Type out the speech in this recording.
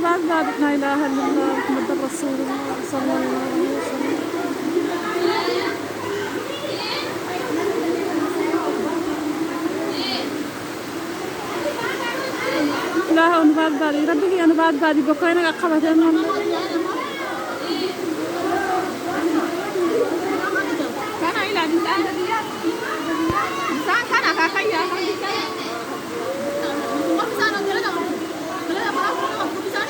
بعد لا إله إلا الله محمد رسول الله صلى الله عليه وسلم. لا أنا بعد بالي ربي أنا بعد بالي بكرة أنا قبضت